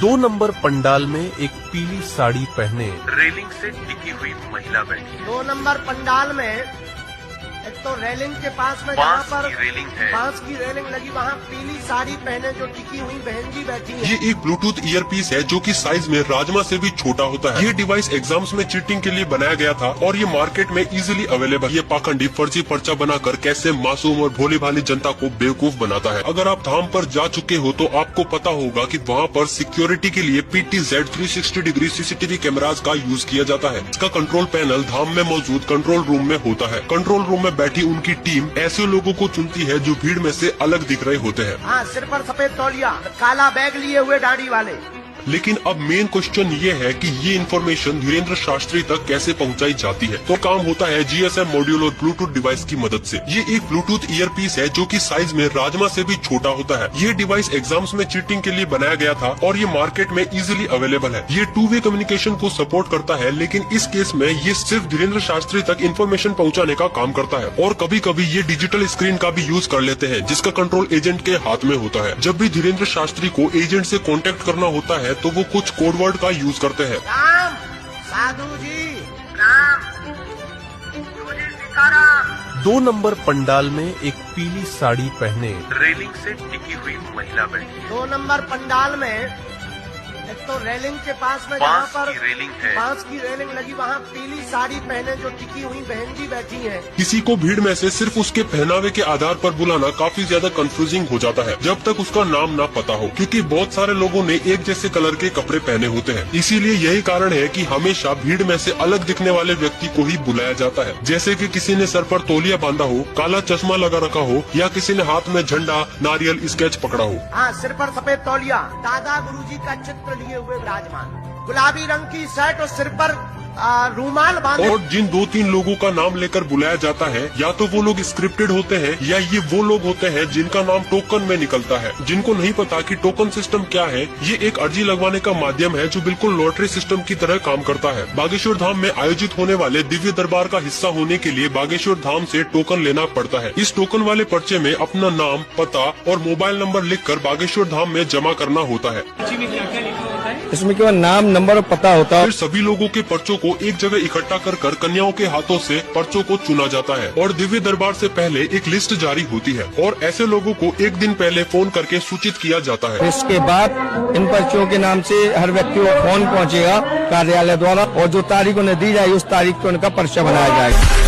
2 number pandal में एक पीली साड़ी पहने रेलिंग से टिकी हुई महिला बैठी। 2 नंबर पंडाल में एक तो रेलिंग के पास में जहाँ पर रेलिंग है, बांस की रेलिंग लगी, वहाँ पीली साड़ी पहने जो टिकी हुई बहन जी बैठी है। ये एक ब्लूटूथ ईयरपीस है जो कि साइज में राजमा से भी छोटा होता है। ये डिवाइस एग्जाम्स में चीटिंग के लिए बनाया गया था और ये मार्केट में इजीली अवेलेबल। ये पाखंडी फर्जी पर्चा बनाकर कैसे मासूम और भोली भाली जनता को बेवकूफ बनाता है। अगर आप धाम पर जा चुके हो तो आपको पता होगा कि वहाँ पर सिक्योरिटी के लिए PTZ 360 डिग्री CCTV कैमराज का यूज किया जाता है। इसका कंट्रोल पैनल धाम में मौजूद कंट्रोल रूम में होता है। कंट्रोल रूम में बैठी उनकी टीम ऐसे लोगों को चुनती है जो भीड़ में से अलग दिख रहे होते हैं। हाँ, सिर पर सफेद तौलिया, काला बैग लिए हुए दाढ़ी वाले। लेकिन अब मेन क्वेश्चन ये है कि ये इन्फॉर्मेशन धीरेन्द्र शास्त्री तक कैसे पहुंचाई जाती है। तो काम होता है GSM मॉड्यूल और ब्लूटूथ डिवाइस की मदद से। ये एक ब्लूटूथ ईयरपीस है जो कि साइज में राजमा से भी छोटा होता है। ये डिवाइस एग्जाम्स में चीटिंग के लिए बनाया गया था और ये मार्केट में इजीली अवेलेबल है। ये 2-वे कम्युनिकेशन को सपोर्ट करता है, लेकिन इस केस में ये सिर्फ धीरेन्द्र शास्त्री तक इन्फॉर्मेशन पहुँचाने का काम करता है। और कभी कभी ये डिजिटल स्क्रीन का भी यूज कर लेते हैं जिसका कंट्रोल एजेंट के हाथ में होता है। जब भी धीरेन्द्र शास्त्री को एजेंट से कॉन्टेक्ट करना होता है तो वो कुछ कोड वर्ड का यूज करते हैं। राम, साधु जी, राम, सीताराम। 2 नंबर पंडाल में एक पीली साड़ी पहने रेलिंग से टिकी हुई महिला बैठी। 2 नंबर पंडाल में एक तो रेलिंग के पास में जहाँ पर रेलिंग है, बांस की रेलिंग लगी, वहाँ पीली साड़ी पहने जो टिकी हुई बहन जी बैठी है। किसी को भीड़ में से सिर्फ उसके पहनावे के आधार पर बुलाना काफी ज्यादा कंफ्यूजिंग हो जाता है जब तक उसका नाम ना पता हो, क्योंकि बहुत सारे लोगों ने एक जैसे कलर के कपड़े पहने होते हैं। इसीलिए यही कारण है कि हमेशा भीड़ में से अलग दिखने वाले व्यक्ति को ही बुलाया जाता है। जैसे कि किसी ने सर पर तौलिया बांधा हो, काला चश्मा लगा रखा हो या किसी ने हाथ में झंडा, नारियल, स्केच पकड़ा हो। हाँ, सिर पर सफेद तौलिया, दादा गुरुजी का चित्र लिए हुए विराजमान, गुलाबी रंग की शर्ट और सिर पर रूमाल बांधे। और जिन 2-3 लोगों का नाम लेकर बुलाया जाता है, या तो वो लोग स्क्रिप्टेड होते हैं या ये वो लोग होते हैं जिनका नाम टोकन में निकलता है, जिनको नहीं पता कि टोकन सिस्टम क्या है। ये एक अर्जी लगवाने का माध्यम है जो बिल्कुल लॉटरी सिस्टम की तरह काम करता है। बागेश्वर धाम में आयोजित होने वाले दिव्य दरबार का हिस्सा होने के लिए बागेश्वर धाम से टोकन लेना पड़ता है। इस टोकन वाले पर्चे में अपना नाम, पता और मोबाइल नंबर लिखकर बागेश्वर धाम में जमा करना होता है। इसमें केवल नाम, नंबर और पता होता है। फिर सभी लोगों के पर्चों को एक जगह इकट्ठा कर कन्याओं के हाथों से पर्चों को चुना जाता है और दिव्य दरबार से पहले एक लिस्ट जारी होती है और ऐसे लोगों को एक दिन पहले फोन करके सूचित किया जाता है। इसके बाद इन पर्चियों के नाम से हर व्यक्ति को फोन पहुंचेगा कार्यालय द्वारा और जो तारीख उन्हें दी जाएगी उस तारीख को उनका पर्चा बनाया जाएगा।